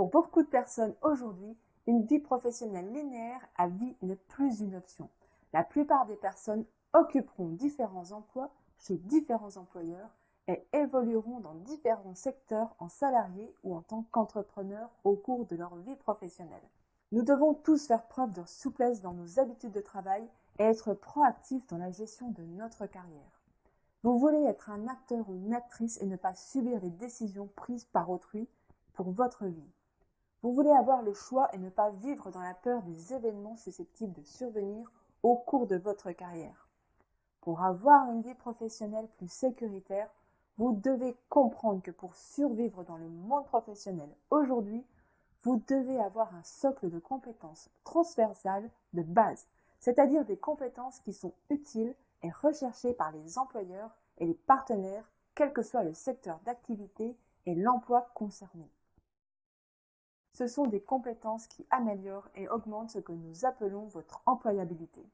Pour beaucoup de personnes aujourd'hui, une vie professionnelle linéaire à vie n'est plus une option. La plupart des personnes occuperont différents emplois chez différents employeurs et évolueront dans différents secteurs en salarié ou en tant qu'entrepreneurs au cours de leur vie professionnelle. Nous devons tous faire preuve de souplesse dans nos habitudes de travail et être proactifs dans la gestion de notre carrière. Vous voulez être un acteur ou une actrice et ne pas subir les décisions prises par autrui pour votre vie. Vous voulez avoir le choix et ne pas vivre dans la peur des événements susceptibles de survenir au cours de votre carrière. Pour avoir une vie professionnelle plus sécuritaire, vous devez comprendre que pour survivre dans le monde professionnel aujourd'hui, vous devez avoir un socle de compétences transversales de base, c'est-à-dire des compétences qui sont utiles et recherchées par les employeurs et les partenaires, quel que soit le secteur d'activité et l'emploi concerné. Ce sont des compétences qui améliorent et augmentent ce que nous appelons votre employabilité.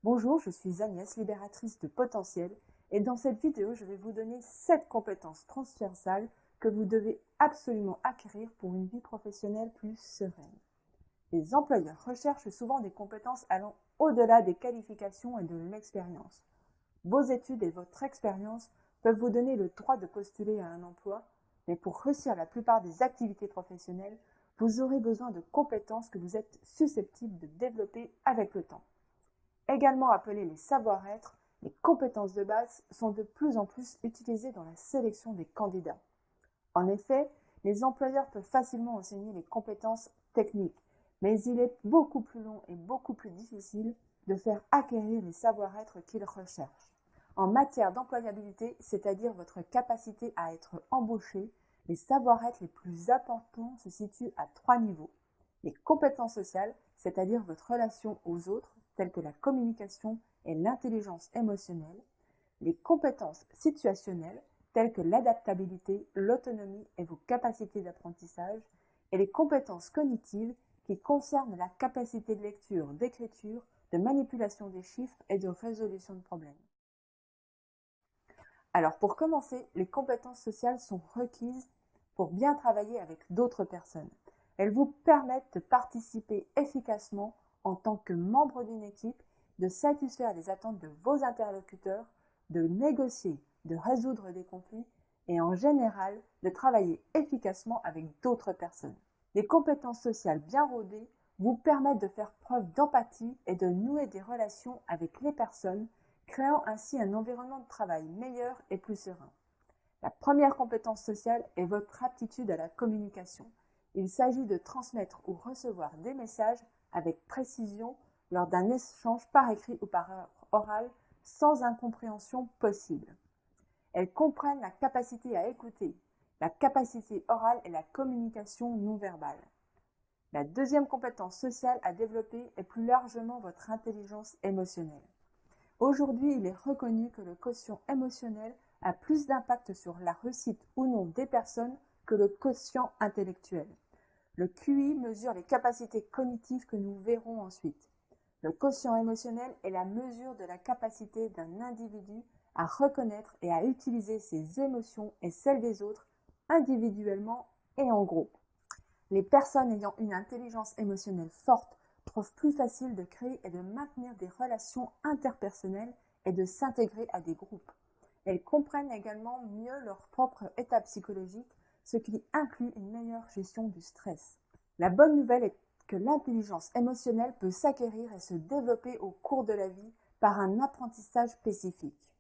Bonjour, je suis Agnès, libératrice de potentiel, et dans cette vidéo, je vais vous donner 7 compétences transversales que vous devez absolument acquérir pour une vie professionnelle plus sereine. Les employeurs recherchent souvent des compétences allant au-delà des qualifications et de l'expérience. Vos études et votre expérience peuvent vous donner le droit de postuler à un emploi, mais pour réussir la plupart des activités professionnelles, vous aurez besoin de compétences que vous êtes susceptibles de développer avec le temps. Également appelées les savoir-être, les compétences de base sont de plus en plus utilisées dans la sélection des candidats. En effet, les employeurs peuvent facilement enseigner les compétences techniques, mais il est beaucoup plus long et beaucoup plus difficile de faire acquérir les savoir-être qu'ils recherchent. En matière d'employabilité, c'est-à-dire votre capacité à être embauché, les savoir-être les plus importants se situent à 3 niveaux. Les compétences sociales, c'est-à-dire votre relation aux autres, telles que la communication et l'intelligence émotionnelle. Les compétences situationnelles, telles que l'adaptabilité, l'autonomie et vos capacités d'apprentissage. Et les compétences cognitives, qui concernent la capacité de lecture, d'écriture, de manipulation des chiffres et de résolution de problèmes. Alors pour commencer, les compétences sociales sont requises pour bien travailler avec d'autres personnes. Elles vous permettent de participer efficacement en tant que membre d'une équipe, de satisfaire les attentes de vos interlocuteurs, de négocier, de résoudre des conflits et en général de travailler efficacement avec d'autres personnes. Les compétences sociales bien rodées vous permettent de faire preuve d'empathie et de nouer des relations avec les personnes, créant ainsi un environnement de travail meilleur et plus serein. La première compétence sociale est votre aptitude à la communication. Il s'agit de transmettre ou recevoir des messages avec précision lors d'un échange par écrit ou par oral sans incompréhension possible. Elles comprennent la capacité à écouter, la capacité orale et la communication non verbale. La deuxième compétence sociale à développer est plus largement votre intelligence émotionnelle. Aujourd'hui, il est reconnu que le quotient émotionnel a plus d'impact sur la réussite ou non des personnes que le quotient intellectuel. Le QI mesure les capacités cognitives que nous verrons ensuite. Le quotient émotionnel est la mesure de la capacité d'un individu à reconnaître et à utiliser ses émotions et celles des autres individuellement et en groupe. Les personnes ayant une intelligence émotionnelle forte trouvent plus facile de créer et de maintenir des relations interpersonnelles et de s'intégrer à des groupes. Elles comprennent également mieux leur propre état psychologique, ce qui inclut une meilleure gestion du stress. La bonne nouvelle est que l'intelligence émotionnelle peut s'acquérir et se développer au cours de la vie par un apprentissage spécifique.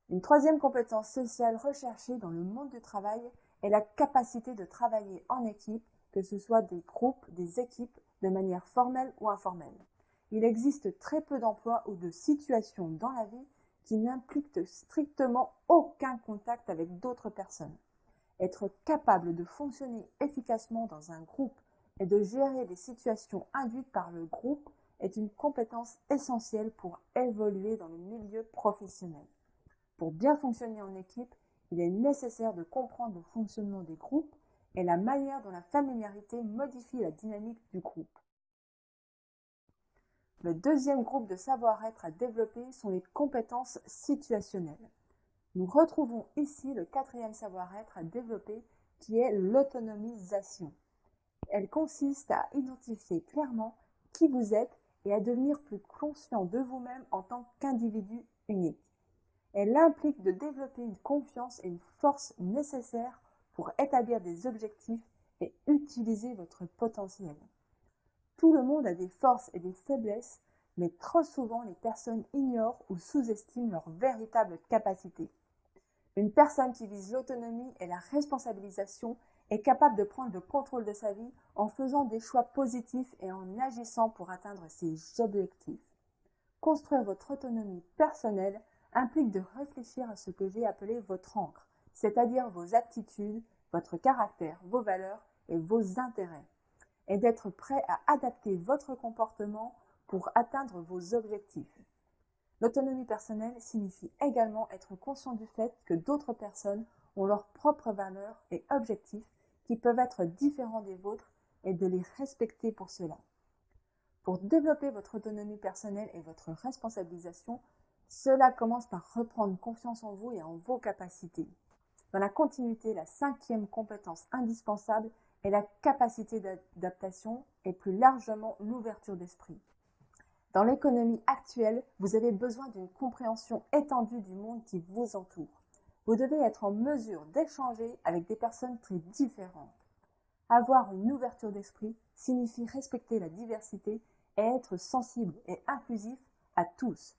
Une troisième compétence sociale recherchée dans le monde du travail est la capacité de travailler en équipe, que ce soit des groupes, des équipes, de manière formelle ou informelle. Il existe très peu d'emplois ou de situations dans la vie qui n'impliquent strictement aucun contact avec d'autres personnes. Être capable de fonctionner efficacement dans un groupe et de gérer les situations induites par le groupe est une compétence essentielle pour évoluer dans le milieu professionnel. Pour bien fonctionner en équipe, il est nécessaire de comprendre le fonctionnement des groupes et la manière dont la familiarité modifie la dynamique du groupe. Le deuxième groupe de savoir-être à développer sont les compétences situationnelles. Nous retrouvons ici le quatrième savoir-être à développer qui est l'autonomisation. Elle consiste à identifier clairement qui vous êtes et à devenir plus conscient de vous-même en tant qu'individu unique. Elle implique de développer une confiance et une force nécessaires pour établir des objectifs et utiliser votre potentiel. Tout le monde a des forces et des faiblesses, mais trop souvent les personnes ignorent ou sous-estiment leurs véritables capacités. Une personne qui vise l'autonomie et la responsabilisation est capable de prendre le contrôle de sa vie en faisant des choix positifs et en agissant pour atteindre ses objectifs. Construire votre autonomie personnelle implique de réfléchir à ce que j'ai appelé votre encre, c'est-à-dire vos aptitudes, votre caractère, vos valeurs et vos intérêts, et d'être prêt à adapter votre comportement pour atteindre vos objectifs. L'autonomie personnelle signifie également être conscient du fait que d'autres personnes ont leurs propres valeurs et objectifs qui peuvent être différents des vôtres et de les respecter pour cela. Pour développer votre autonomie personnelle et votre responsabilisation, cela commence par reprendre confiance en vous et en vos capacités. Dans la continuité, la 5e compétence indispensable est la capacité d'adaptation et plus largement l'ouverture d'esprit. Dans l'économie actuelle, vous avez besoin d'une compréhension étendue du monde qui vous entoure. Vous devez être en mesure d'échanger avec des personnes très différentes. Avoir une ouverture d'esprit signifie respecter la diversité et être sensible et inclusif à tous.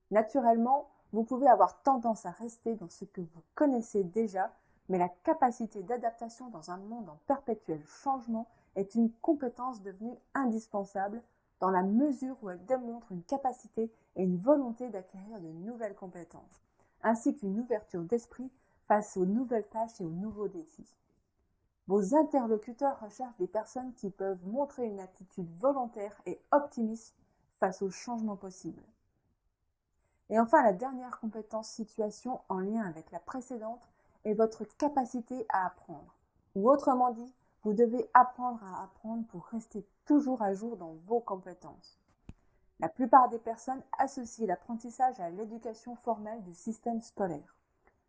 Naturellement, vous pouvez avoir tendance à rester dans ce que vous connaissez déjà, mais la capacité d'adaptation dans un monde en perpétuel changement est une compétence devenue indispensable dans la mesure où elle démontre une capacité et une volonté d'acquérir de nouvelles compétences, ainsi qu'une ouverture d'esprit face aux nouvelles tâches et aux nouveaux défis. Vos interlocuteurs recherchent des personnes qui peuvent montrer une attitude volontaire et optimiste face aux changements possibles. Et enfin, la dernière compétence situation en lien avec la précédente est votre capacité à apprendre. Ou autrement dit, vous devez apprendre à apprendre pour rester toujours à jour dans vos compétences. La plupart des personnes associent l'apprentissage à l'éducation formelle du système scolaire.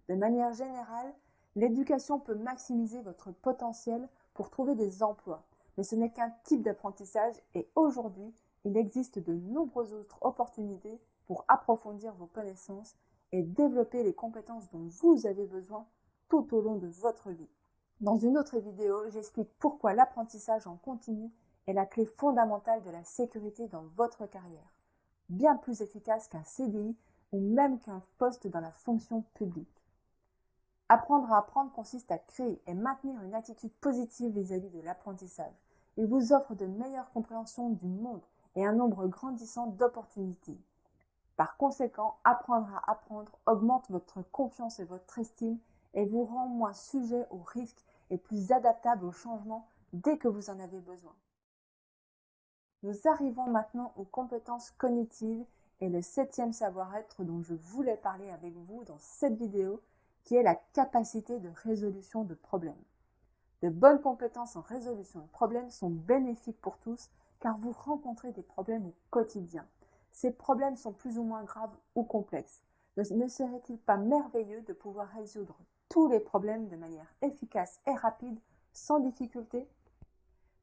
De manière générale, l'éducation peut maximiser votre potentiel pour trouver des emplois, mais ce n'est qu'un type d'apprentissage et aujourd'hui, il existe de nombreuses autres opportunités pour approfondir vos connaissances et développer les compétences dont vous avez besoin tout au long de votre vie. Dans une autre vidéo, j'explique pourquoi l'apprentissage en continu est la clé fondamentale de la sécurité dans votre carrière, bien plus efficace qu'un CDI ou même qu'un poste dans la fonction publique. Apprendre à apprendre consiste à créer et maintenir une attitude positive vis-à-vis de l'apprentissage. Il vous offre de meilleures compréhensions du monde et un nombre grandissant d'opportunités. Par conséquent, apprendre à apprendre augmente votre confiance et votre estime et vous rend moins sujet aux risques et plus adaptable aux changements dès que vous en avez besoin. Nous arrivons maintenant aux compétences cognitives et le 7e savoir-être dont je voulais parler avec vous dans cette vidéo, qui est la capacité de résolution de problèmes. De bonnes compétences en résolution de problèmes sont bénéfiques pour tous car vous rencontrez des problèmes au quotidien. Ces problèmes sont plus ou moins graves ou complexes. Ne serait-il pas merveilleux de pouvoir résoudre tous les problèmes de manière efficace et rapide, sans difficulté?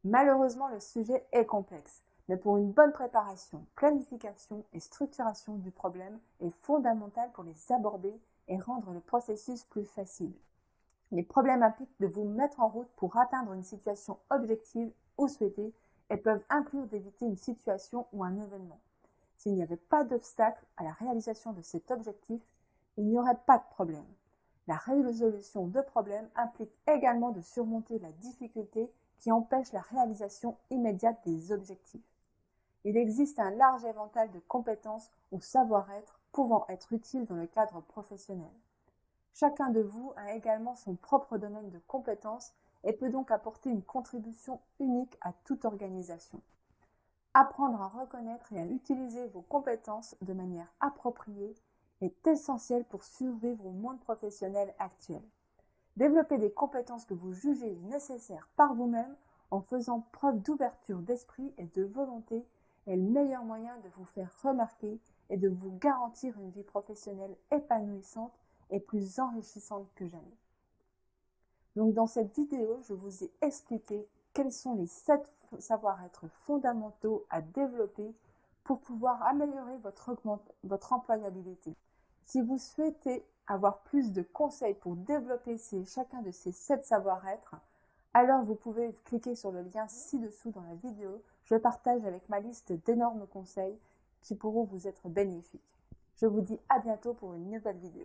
Malheureusement, le sujet est complexe, mais pour une bonne préparation, planification et structuration du problème est fondamentale pour les aborder et rendre le processus plus facile. Les problèmes impliquent de vous mettre en route pour atteindre une situation objective ou souhaitée et peuvent inclure d'éviter une situation ou un événement. S'il n'y avait pas d'obstacle à la réalisation de cet objectif, il n'y aurait pas de problème. La résolution de problèmes implique également de surmonter la difficulté qui empêche la réalisation immédiate des objectifs. Il existe un large éventail de compétences ou savoir-être pouvant être utiles dans le cadre professionnel. Chacun de vous a également son propre domaine de compétences et peut donc apporter une contribution unique à toute organisation. Apprendre à reconnaître et à utiliser vos compétences de manière appropriée est essentiel pour survivre au monde professionnel actuel. Développer des compétences que vous jugez nécessaires par vous-même en faisant preuve d'ouverture d'esprit et de volonté est le meilleur moyen de vous faire remarquer et de vous garantir une vie professionnelle épanouissante et plus enrichissante que jamais. Donc dans cette vidéo, je vous ai expliqué quels sont les 7 savoir-être fondamentaux à développer pour pouvoir améliorer votre employabilité. Si vous souhaitez avoir plus de conseils pour développer chacun de ces 7 savoir-être, alors vous pouvez cliquer sur le lien ci-dessous dans la vidéo. Je partage avec ma liste d'énormes conseils qui pourront vous être bénéfiques. Je vous dis à bientôt pour une nouvelle vidéo.